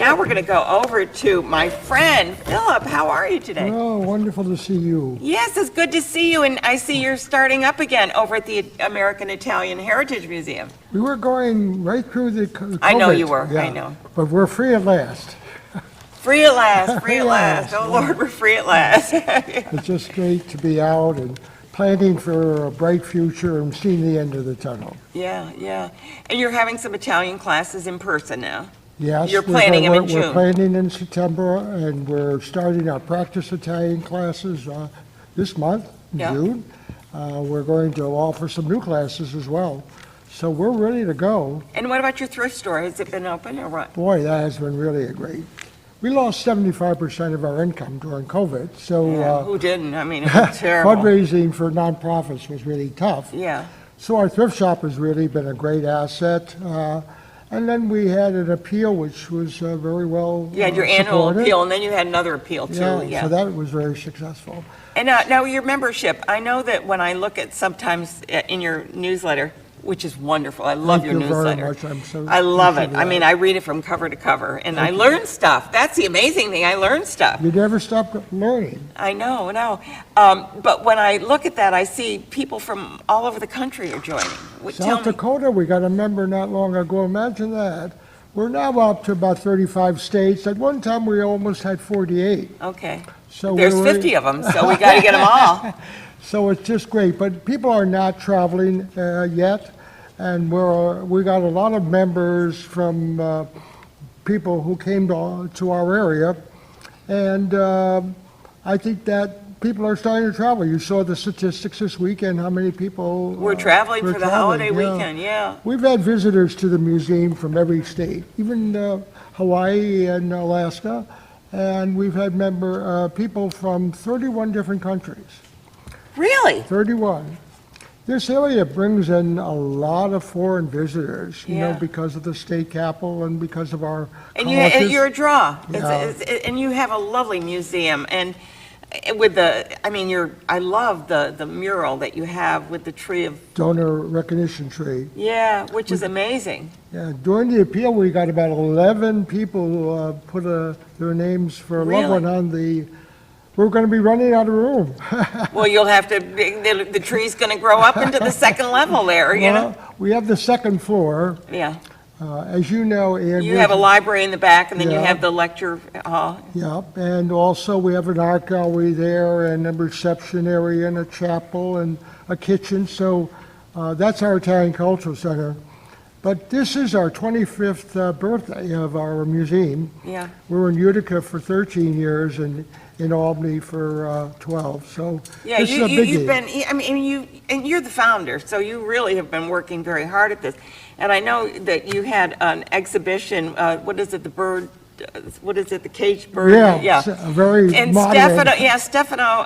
now we're going to go over to my friend, Philip. How are you today? Oh, wonderful to see you. Yes, it's good to see you, and I see you're starting up again over at the American Italian Heritage Museum. We were going right through the COVID. I know you were, yeah, I know. But we're free at last. Free at last, free at last. Yes, Oh, Lord, we're free at last. It's just great to be out and planning for a bright future and seeing the end of the tunnel. Yeah, yeah. And you're having some Italian classes in person now? Yes. You're planning them in June. We're planning in September, and we're starting our practice Italian classes this month, in Yeah. June. We're going to offer some new classes as well. So we're ready to go. And what about your thrift store? Has it been open or what? Boy, that has been really a great. We lost 75% of our income during COVID, so Yeah, who didn't? I mean, it was terrible. fundraising for nonprofits was really tough. Yeah. So our thrift shop has really been a great asset. And then we had an appeal, which was very well You had your annual supported. appeal, and then you had another appeal too. Yeah. So that was very successful. And now your membership, I know that when I look at sometimes in your newsletter, which is wonderful, I love your Thank you very newsletter. much. I'm so I love it. appreciative I of mean, that. I read it from cover to cover, and I learn stuff. That's the amazing thing, I learn stuff. You never stop learning. I know. But when I look at that, I see people from all over the country are joining. Tell South me. Dakota, we got a member not long ago. Imagine that. We're now up to about 35 states. At one time, we almost had 48. Okay. So There's we're 50 of them, so we got to get them all. So it's just great, but people are not traveling yet, and we got a lot of members from people who came to our area, and I think that people are starting to travel. You saw the statistics this weekend, how many people We're traveling were for the holiday traveling, weekend, yeah. We've had visitors to the museum from every state, even Hawaii and Alaska, and we've had people from 31 different countries. Really? 31. This area brings in a lot of foreign visitors, you know, Yeah. because of the state capital and because of our And colleges. you're a draw. Yeah. And you have a lovely museum. And with I love the mural that you have with the tree of, Donor recognition tree. yeah, which is amazing. Yeah, during the appeal, we got about 11 people who put their names for a loved Really? one on the. We're going to be running out of room. Well, you'll have to, the tree's going to grow up into the second level there, you know? Well, we have the second floor. Yeah. As you know, Ann. You have a library in the back, and then you Yeah. have the lecture hall. Yeah, and also we have an art gallery there and a reception area and a chapel and a kitchen. So that's our Italian Cultural Center. But this is our 25th birthday of our museum. Yeah. We were in Utica for 13 years and in Albany for 12. So Yeah, this is a biggie. you've been, and you're the founder, so you really have been working very hard at this. And I know that you had an exhibition, what is it, the caged bird? Yeah, a very And modern. Stefano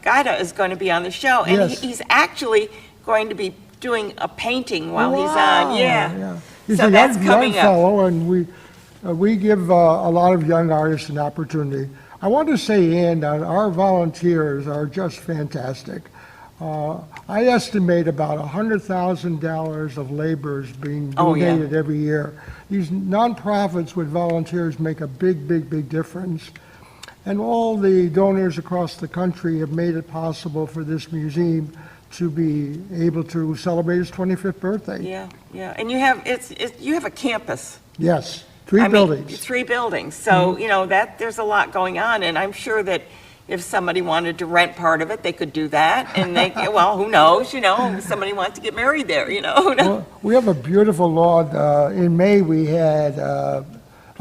Gaida is going to be on the show, and Yes. he's actually going to be doing a painting while he's Wow, on, yeah. He's So a that's young coming up. fellow, and we give a lot of young artists an opportunity. I want to say, Ann, that our volunteers are just fantastic. I estimate about $100,000 of labor is being Oh, yeah. donated every year. These nonprofits with volunteers make a big, big, big difference. And all the donors across the country have made it possible for this museum to be able to celebrate its 25th birthday. Yeah, and you have a campus. Yes, three buildings. 3 buildings. So, there's a lot going on, and I'm sure that if somebody wanted to rent part of it, they could do that. And who knows, if somebody wants to get married there, who knows? Well, we have a beautiful lawn. In May, we had a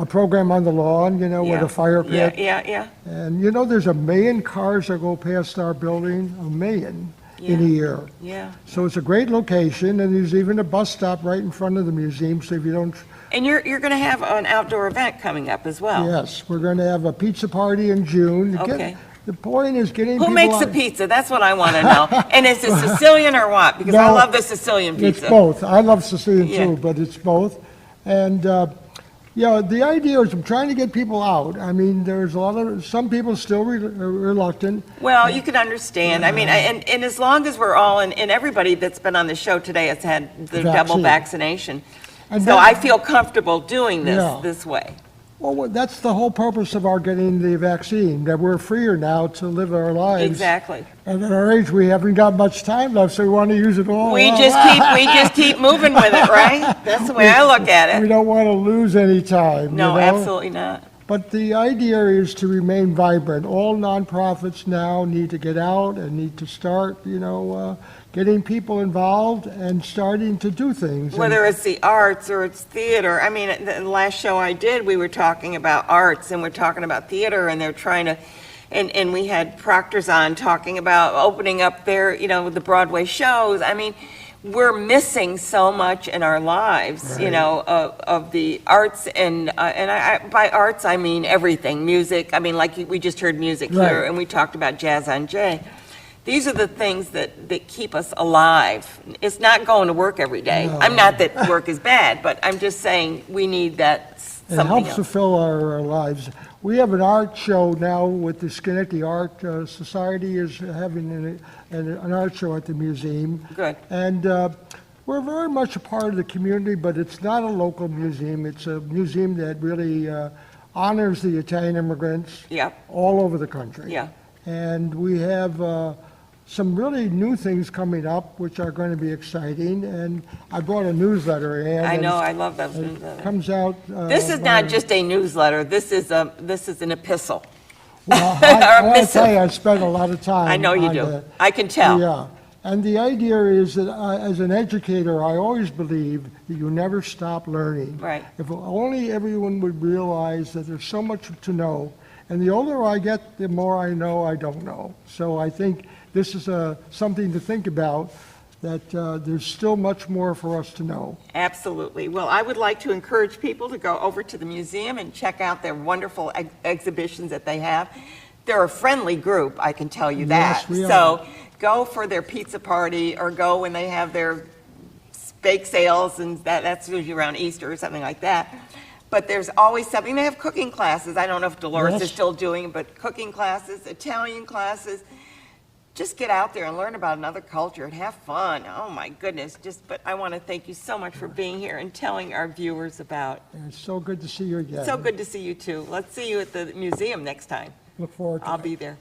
program on the lawn, with a fire pit. Yeah. And there's 1 million cars that go past our building, 1 million in a year. Yeah. So it's a great location, and there's even a bus stop right in front of the museum, so if you don't. And you're going to have an outdoor event coming up as well. Yes, we're going to have a pizza party in June. Okay. The point is getting Who people makes the out. pizza? That's what I want to know. And is it Sicilian or what? Because I No, love the Sicilian pizza. It's both. I love Sicilian Yeah. too, but it's both. And, the idea is I'm trying to get people out. I mean, there's some people still reluctant. Well, you can understand. I mean, and as long as we're all, and everybody that's been on the show today has had the double Vaccine. vaccination. And So that- I feel comfortable doing Yeah. this way. Well, that's the whole purpose of our getting the vaccine, that we're freer now to live our lives. Exactly. And at our age, we haven't got much time left, so we want to use it all. We up. just keep moving with it, right? That's the way I look at We it. don't want to lose any time. No, you know? absolutely not. But the idea is to remain vibrant. All nonprofits now need to get out and need to start, getting people involved and starting to do things. And- Whether it's the arts or it's theater, I mean, the last show I did, we were talking about arts and we're talking about theater, and they're trying to, and we had proctors on talking about opening up their, the Broadway shows. I mean, we're missing so much in our lives, Right. of the arts, and by arts, I mean everything, music. I mean, like we just heard music here, Right. and we talked about Jazz on Jay. These are the things that keep us alive. It's not going to work every day. No. I'm not that work is bad, but I'm just saying we need that It something helps else. fulfill our lives. We have an art show now with the Schenectady Art Society is having an art show at the museum. Good. And we're very much a part of the community, but it's not a local museum. It's a museum that really honors the Italian immigrants Yep. all over the country. Yeah. And we have some really new things coming up, which are going to be exciting. And I brought a newsletter in. I know, and I love those It newsletters. comes out. This is by- not just a newsletter. This is an epistle. Well, Or a I gotta missive. tell you, I spent a lot of time. I know you on do. that. I can tell. Yeah, and the idea is that as an educator, I always believe that you never stop learning. Right. If only everyone would realize that there's so much to know, and the older I get, the more I know I don't know. So I think this is something to think about, that there's still much more for us to know. Absolutely. Well, I would like to encourage people to go over to the museum and check out their wonderful exhibitions that they have. They're a friendly group, I can tell you that. Yes, we are. So go for their pizza party, or go when they have their bake sales, and that's usually around Easter or something like that. But there's always something. They have cooking classes. I don't know if Dolores Yes. is still doing it, but cooking classes, Italian classes. Just get out there and learn about another culture and have fun. Oh, my goodness. But I want to thank you so much for being here and telling our viewers about. And it's so good to see you again. So good to see you, too. Let's see you at the museum next time. Look forward to it. I'll be there.